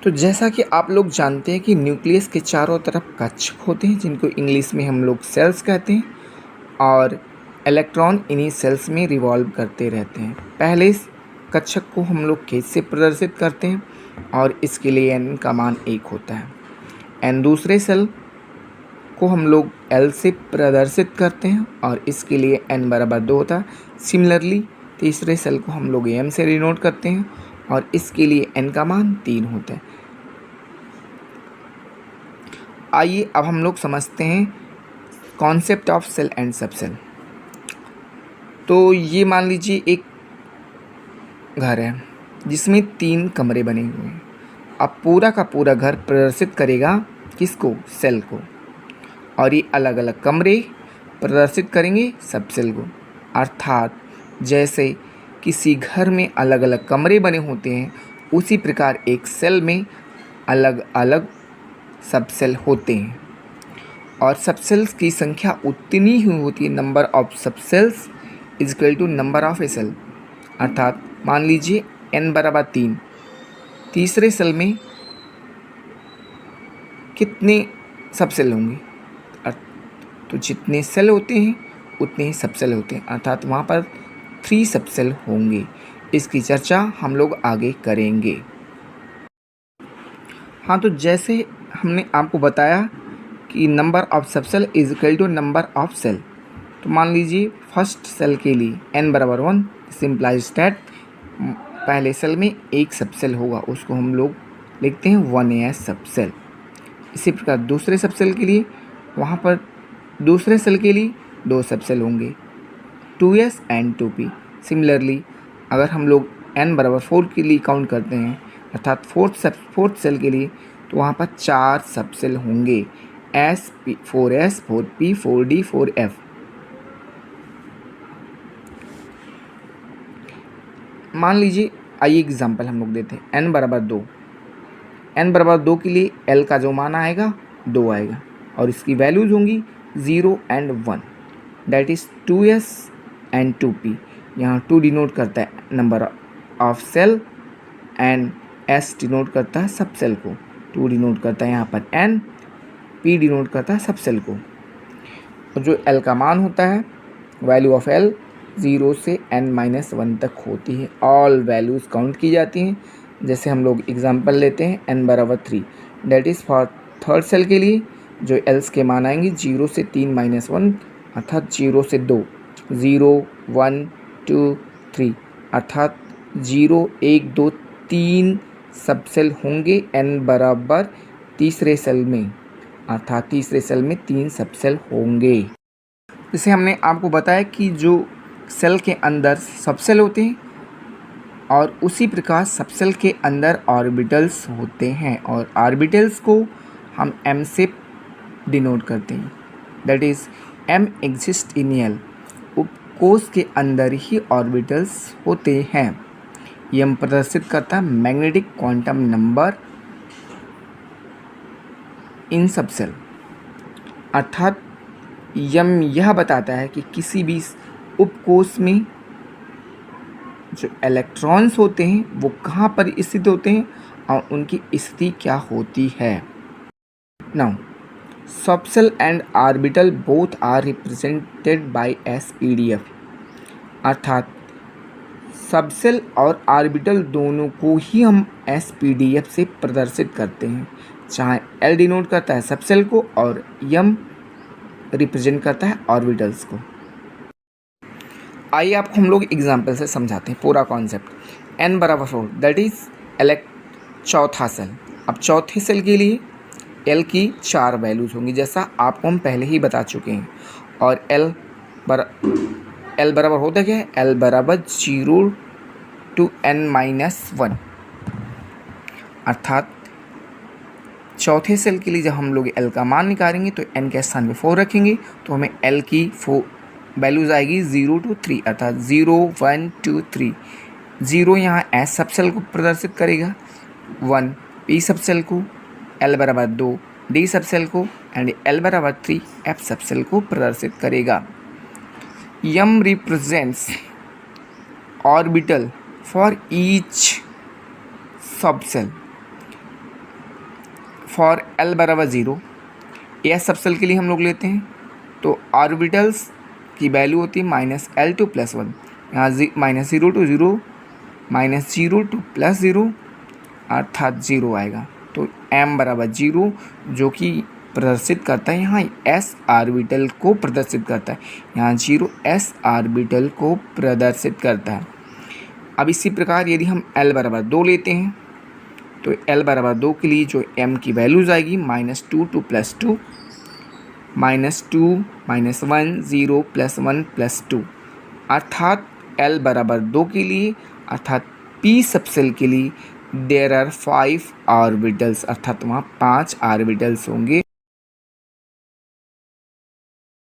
तो जैसा कि आप लोग जानते हैं कि न्यूक्लियस के चारों तरफ कक्षक होते हैं जिनको इंग्लिश में हम लोग सेल्स कहते हैं, और इलेक्ट्रॉन इन्हीं सेल्स में रिवॉल्व करते रहते हैं। पहले इस कक्षक को हम लोग K से प्रदर्शित करते हैं और इसके लिए n का मान 1 होता है। n दूसरे सेल को हम लोग L से प्रदर्शित करते हैं और इसके लिए n बराबर 2 होता है। सिमिलरली तीसरे सेल को हम लोग m से डिनोट करते हैं और इसके लिए n का मान 3 होता है। आइए अब हम लोग समझते हैं concept of cell and subcell. तो ये मान लीजिए एक घर है जिसमें 3 कमरे बने हुए हैं। अब पूरा का पूरा घर प्रदर्शित करेगा किसको? सेल को, और ये अलग अलग कमरे प्रदर्शित करेंगे सबसेल को। अर्थात जैसे किसी घर में अलग अलग कमरे बने होते हैं उसी प्रकार एक सेल में अलग अलग सबसेल होते हैं, और सबसेल्स की संख्या उतनी ही होती है, number of subcells is equal to number of a cell. अर्थात मान लीजिए n बराबर 3, तीसरे सेल में कितने सबसेल होंगे? तो जितने सेल होते हैं उतने ही सबसेल होते हैं, अर्थात वहाँ पर 3 सबसेल होंगे। इसकी चर्चा हम लोग आगे करेंगे। हाँ, तो जैसे हमने आपको बताया कि number of subcell is equal to number of cell, तो मान लीजिए फर्स्ट सेल के लिए n बराबर 1, सिंप्लाइज दैट पहले सेल में एक सबसेल होगा, उसको हम लोग लिखते हैं 1s सबसेल। इसी प्रकार दूसरे सबसेल के लिए वहाँ पर दूसरे सेल के लिए 2 सबसेल होंगे, 2s एंड 2p। सिमिलरली अगर हम लोग n बराबर 4 के लिए काउंट करते हैं, अर्थात फोर्थ सेल के लिए, तो वहाँ पर 4 सबसेल होंगे, s 4s 4p 4d 4f। मान लीजिए, आइए एग्जाम्पल हम लोग देते हैं। n बराबर 2, n बराबर 2 के लिए l का जो मान आएगा 2 आएगा, और इसकी वैल्यूज होंगी 0 and 1, that is 2s and 2p। यहाँ 2 डिनोट करता है number of cell and s denote करता है सब सेल को, 2 डिनोट करता है यहाँ पर n, p डिनोट करता है सब सेल को। और जो l का मान होता है, वैल्यू ऑफ l 0 से n-1 तक होती है। ऑल वैल्यूज़ काउंट की जाती हैं। जैसे हम लोग एग्जांपल लेते हैं n बराबर 3, that is for third cell के लिए जो एल्स के मान आएंगे 0 से 3-1, अर्थात 0 से 2, 0 1 2 3, अर्थात 0 1 2 3 सबसेल होंगे n बराबर तीसरे सेल में, अर्थात तीसरे सेल में 3 सबसेल होंगे। जैसे हमने आपको बताया कि जो सेल के अंदर सबसेल होते हैं और उसी प्रकार सबसेल के अंदर ऑर्बिटल्स होते हैं, और ऑर्बिटल्स को हम m से डिनोट करते हैं, that is m exist in l। उपकोष के अंदर ही ऑर्बिटल्स होते हैं। m प्रदर्शित करता है magnetic quantum number in subshell, अर्थात m यह बताता है कि किसी भी उपकोष में जो इलेक्ट्रॉन्स होते हैं वो कहाँ पर स्थित होते हैं और उनकी स्थिति क्या होती है। Now subcell and orbital both are represented by SPDF, अर्थात सबसेल और ऑर्बिटल दोनों को ही हम SPDF से प्रदर्शित करते हैं, चाहे L डिनोट करता है सबसेल को और M रिप्रेजेंट करता है ऑर्बिटल्स को। आइए आपको हम लोग एग्जाम्पल से समझाते हैं पूरा कॉन्सेप्ट। n बराबर 4, दैट इज़ चौथा सेल। अब चौथे सेल के लिए l की 4 वैल्यूज़ होंगी, जैसा आपको हम पहले ही बता चुके हैं। और l बराबर होता क्या है? l बराबर 0 to n-1, अर्थात चौथे सेल के लिए जब हम लोग l का मान निकालेंगे तो n के स्थान में 4 रखेंगे, तो हमें l की 4 वैल्यूज़ आएगी 0 to 3, अर्थात 0 1 2 3। 0 यहाँ S सबसेल को प्रदर्शित करेगा, 1 P सबसेल को, L बराबर 2 D सबसेल को एंड L बराबर 3 F सबसेल को प्रदर्शित करेगा। M represents orbital for each subshell, for L बराबर 0, एस सबसेल के लिए हम लोग लेते हैं तो ऑर्बिटल्स की वैल्यू होती है -L2 + 1, यहाँ -0 to 0, -0 to +0 अर्थात 0 आएगा। तो m बराबर 0 जो कि प्रदर्शित करता है यहाँ s ऑर्बिटल को प्रदर्शित करता है, यहाँ 0 s ऑर्बिटल को प्रदर्शित करता है। अब इसी प्रकार यदि हम L बराबर 2 लेते हैं तो L बराबर 2 के लिए जो m की वैल्यूज आएगी -2 to +2, -2 -1 0 +1 +2 अर्थात L बराबर 2 के लिए अर्थात p सबसेल के लिए देयर आर 5 ऑर्बिटल्स, अर्थात वहाँ 5 ऑर्बिटल्स होंगे।